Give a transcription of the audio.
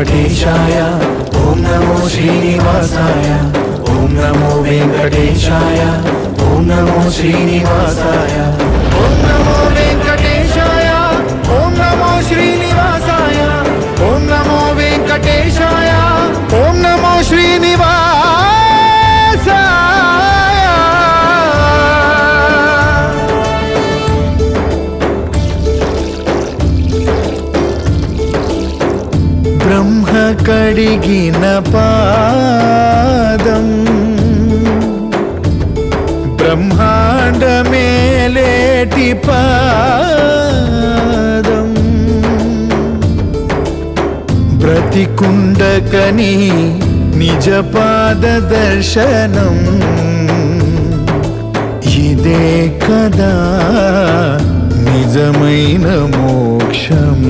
వెంకటేశాయ ఓం నమో శ్రీనివాసాయ ఓం నమో వెంకటేశాయ ఓం నమో శ్రీనివాసాయ ఓం నమో వెంకటేశాయ ఓం నమో శ్రీనివాసాయ ఓం నమో వెంకటేశాయ ఓం నమో శ్రీనివాసాయ. బ్రహ్మ కడిగిన పాదం బ్రహ్మాండమేలేటి పాదం బ్రతికుండకని నిజ పాద దర్శనం ఇదే కదా నిజమైన మోక్షం.